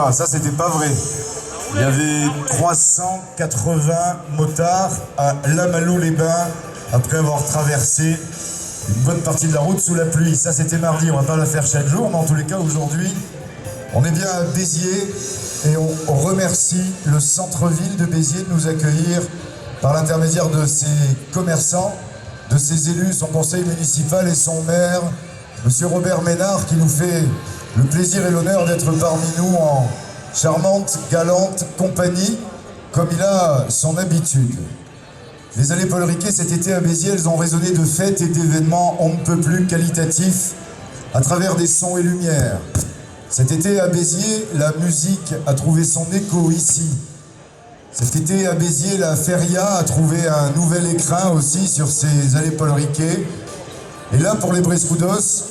pas, ça c'était pas vrai. Il y avait 380 motards à Lamalot-les-Bains après avoir traversé une bonne partie de la route sous la pluie. Ça c'était mardi, on va pas la faire chaque jour, mais en tous les cas aujourd'hui, on est bien à Béziers et on remercie le centre-ville de Béziers de nous accueillir par l'intermédiaire de ses commerçants, de ses élus, son conseil municipal et son maire, Monsieur Robert Ménard, qui nous fait le plaisir et l'honneur d'être parmi nous en charmante, galante compagnie, comme il a son habitude. Les allées Paul Riquet cet été à Béziers, elles ont résonné de fêtes et d'événements on ne peut plus qualitatifs à travers des sons et lumières. Cet été à Béziers, la musique a trouvé son écho ici. Cet été à Béziers, la feria a trouvé un nouvel écrin aussi sur ces allées Paul Riquet. Et là, pour les Brescoudos,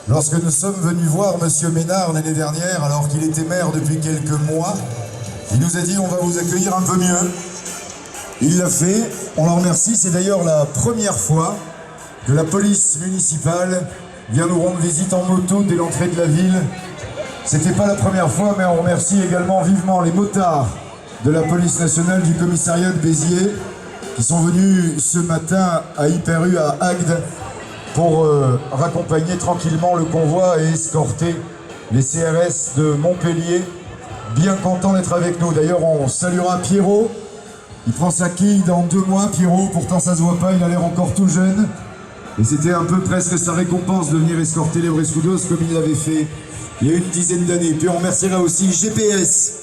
lorsque nous sommes venus voir Monsieur Ménard l'année dernière, alors qu'il était maire depuis quelques mois, il nous a dit on va vous accueillir un peu mieux. Il l'a fait, on l'en remercie. C'est d'ailleurs la première fois que la police municipale vient nous rendre visite en moto dès l'entrée de la ville. C'était pas la première fois, mais on remercie également vivement les motards de la police nationale du commissariat de Béziers qui sont venus ce matin à Hyper U à Agde pour raccompagner tranquillement le convoi et escorter les CRS de Montpellier. Bien content d'être avec nous. D'ailleurs, on saluera Pierrot. Il prend sa quille dans 2 mois, Pierrot. Pourtant, ça se voit pas, il a l'air encore tout jeune. Et c'était un peu presque sa récompense de venir escorter les Brescoudos comme il l'avait fait il y a une dizaine d'années. Puis on remerciera aussi GPS.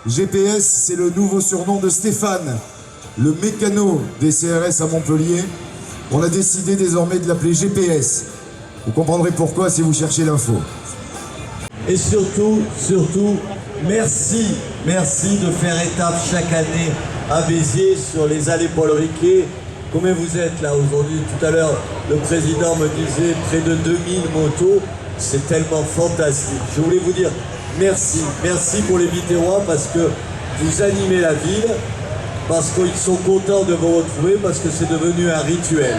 GPS, c'est le nouveau surnom de Stéphane, le mécano des CRS à Montpellier. On a décidé désormais de l'appeler GPS. Vous comprendrez pourquoi si vous cherchez l'info. Et surtout, merci de faire étape chaque année à Béziers sur les allées Paul Riquet. Combien vous êtes là aujourd'hui? Tout à l'heure, le président me disait près de 2000 motos. C'est tellement fantastique. Je voulais vous dire merci pour les Biterrois parce que vous animez la ville, parce qu'ils sont contents de vous retrouver, parce que c'est devenu un rituel.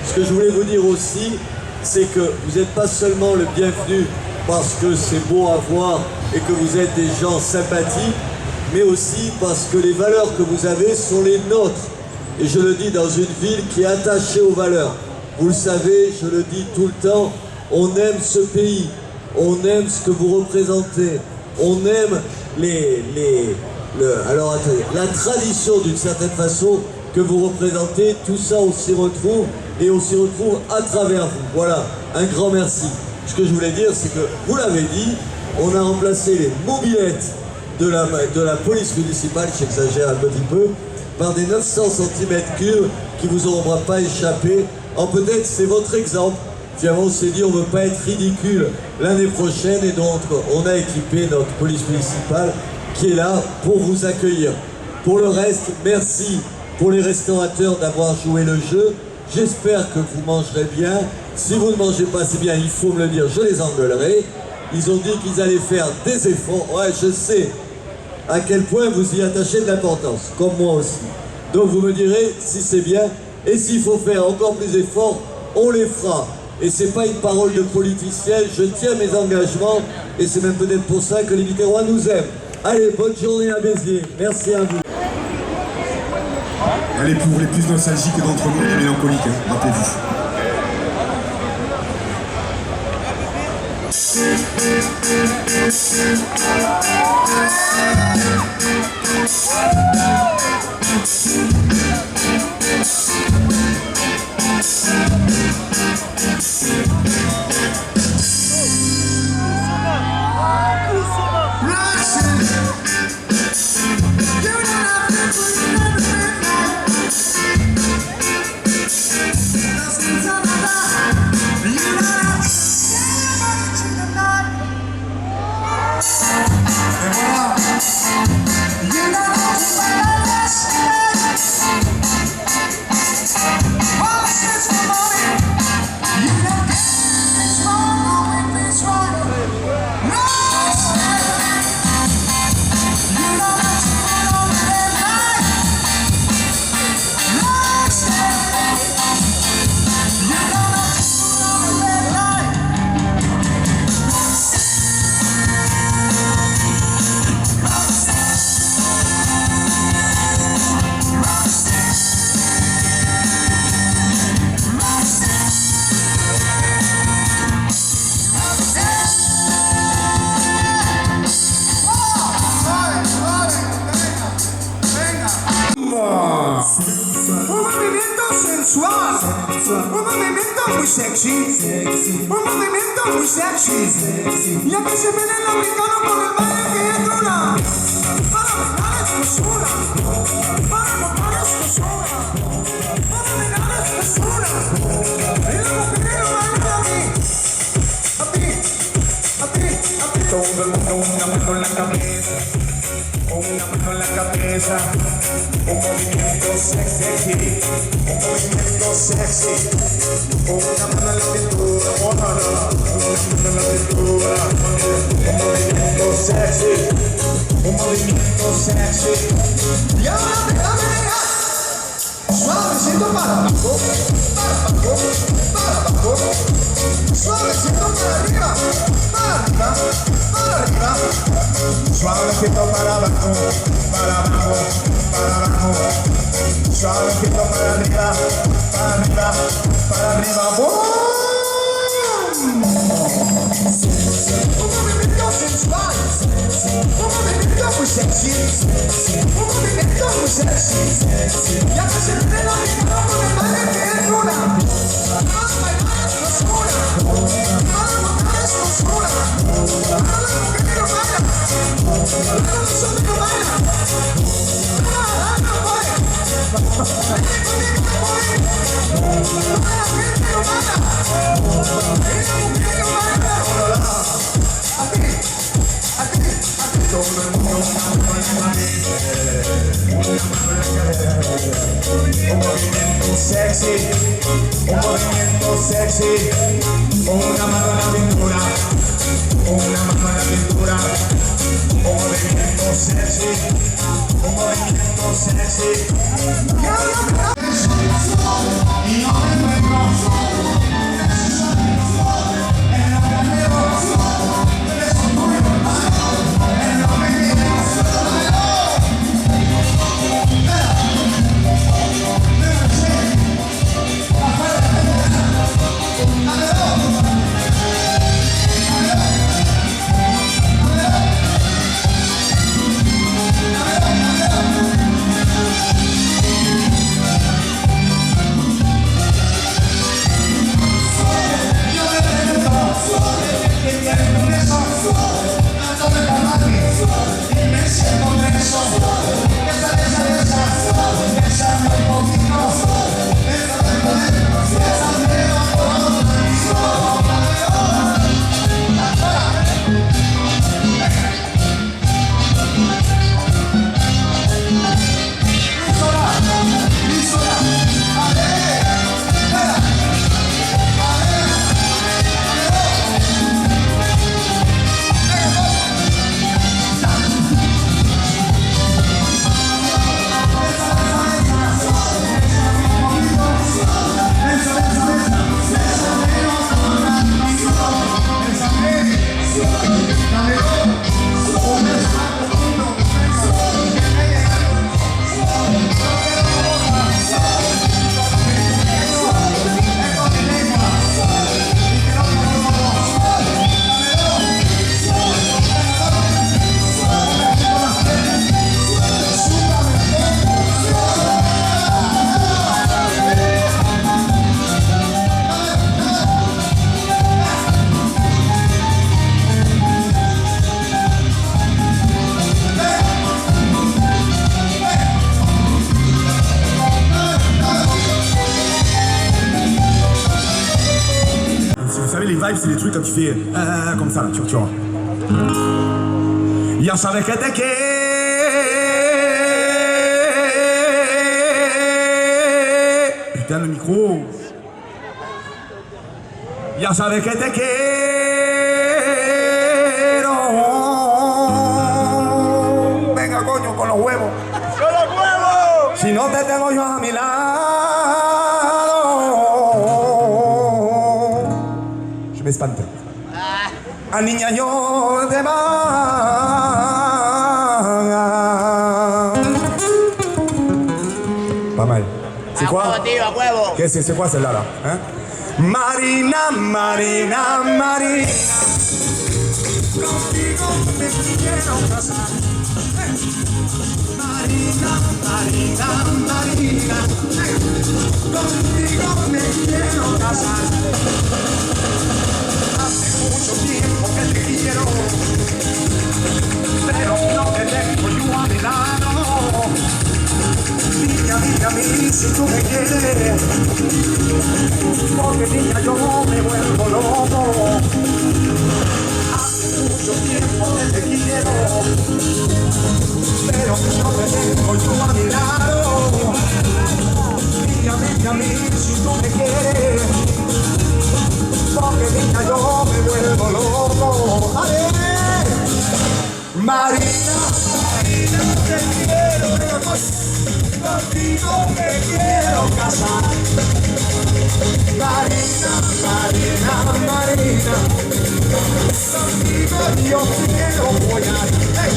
Ce que je voulais vous dire aussi, c'est que vous n'êtes pas seulement le bienvenu parce que c'est beau à voir et que vous êtes des gens sympathiques, mais aussi parce que les valeurs que vous avez sont les nôtres. Et je le dis dans une ville qui est attachée aux valeurs. Vous le savez, je le dis tout le temps, on aime ce pays, on aime ce que vous représentez, on aime la tradition d'une certaine façon que vous représentez, tout ça on s'y retrouve et on s'y retrouve à travers vous. Voilà, un grand merci. Ce que je voulais dire, c'est que, vous l'avez dit, on a remplacé les mobilettes de la police municipale, j'exagère un petit peu, par des 900 cm3 qui vous auront pas échappé. Peut-être c'est votre exemple. Finalement, on s'est dit on ne veut pas être ridicule l'année prochaine et donc on a équipé notre police municipale qui est là pour vous accueillir. Pour le reste, merci pour les restaurateurs d'avoir joué le jeu. J'espère que vous mangerez bien. Si vous ne mangez pas si bien, il faut me le dire, je les engueulerai. Ils ont dit qu'ils allaient faire des efforts. Ouais, je sais à quel point vous y attachez de l'importance, comme moi aussi. Donc vous me direz si c'est bien. Et s'il faut faire encore plus d'efforts, on les fera. Et c'est pas une parole de politicien, je tiens mes engagements et c'est même peut-être pour ça que les Biterrois nous aiment. Allez, bonne journée à Béziers, merci à vous. Allez, pour les plus nostalgiques d'entre nous, les mélancoliques, hein, rappelez-vous. un movimiento muy sexy, un movimiento muy sexy, y aquí se viene el americano con el baile que es una. Para bailar esto es una, para mover esto es una, para bailar esto es una. Y la mujer lo baila a ti, a ti, a ti, a ti. Todo el mundo una mano en la cabeza, una mano en la cabeza, un movimiento sexy, un movimiento sexy, una mano en la cintura, una mano en la cintura, un movimiento sexy, un movimiento sexy. Y ahora déjame suavecito para abajo, suavecito para arriba, para arriba, para arriba, suavecito para abajo, para abajo, para abajo, suavecito para arriba, para arriba, para arriba. ¡Boom! Un movimiento sensual, un movimiento muy sexy, un movimiento muy sexy. Ya que se viene la mitad con el baile que es una. Para bailar esto es una, para montar esto es una, para la mujer que lo baila, para los hombres que lo bailan. Un movimiento sexy, un movimiento sexy, una mano en la cintura, una mano en la cintura, un movimiento sexy, un movimiento sexy. Y no me encuentro les vibes, c'est les trucs quand tu fais comme ça, là, tu vois. Ya sabes que te quiero. Putain, le micro. Ya sabes que te quiero. Venga, coño, con los huevos. ¡Con los huevos! Si no te tengo yo a mi lado, je m'espante. A niña yo te va. Pas mal. C'est quoi? C'est quoi celle-là là, hein? Marina, Marina, Marina. Contigo me quiero casar. Marina. Marina, Marina, contigo me quiero casar. Hace mucho tiempo que te quiero, pero no te tengo yo a mi lado. Dime a mí si tú me quieres, porque niña yo me vuelvo loco. Hace mucho tiempo que te quiero, pero no te tengo yo a mi lado. Dime a mí si tú me quieres, porque niña yo me vuelvo loco. ¡Ale! Marina, Marina, te quiero, contigo me quiero casar. Marina, Marina, Marina, contigo yo quiero follar. Hey,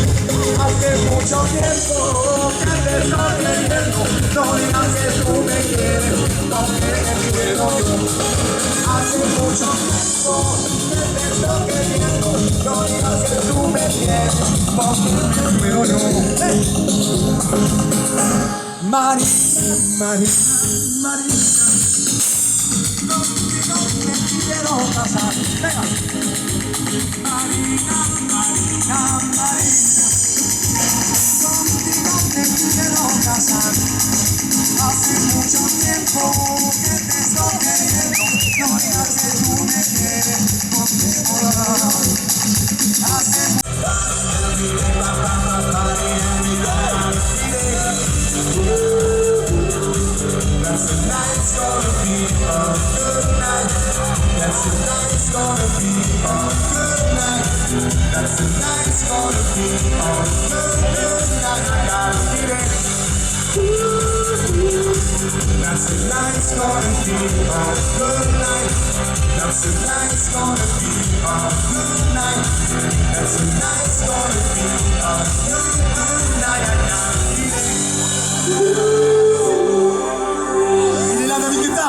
hace mucho tiempo que te estoy queriendo, no digas que tú me quieres, no me quiero yo. Hace mucho tiempo que te estoy queriendo, no digas que tú me quieres, porque me quiero yo. Hey. Marina, Marina, Marina, contigo me quiero casar. Venga. Marina, Marina, Marina, contigo me quiero casar. Hace mucho tiempo que te estoy queriendo, no digas que tú me quieres, contigo hace That's the night's gonna be a good night. That's the night's gonna be a good night. That's the night's gonna be a good night. I gotta get it. That's the night's gonna be a good night. That's the night's gonna be a good night. That's the night's gonna be a good night. I gotta get it. Il est là, David Guetta.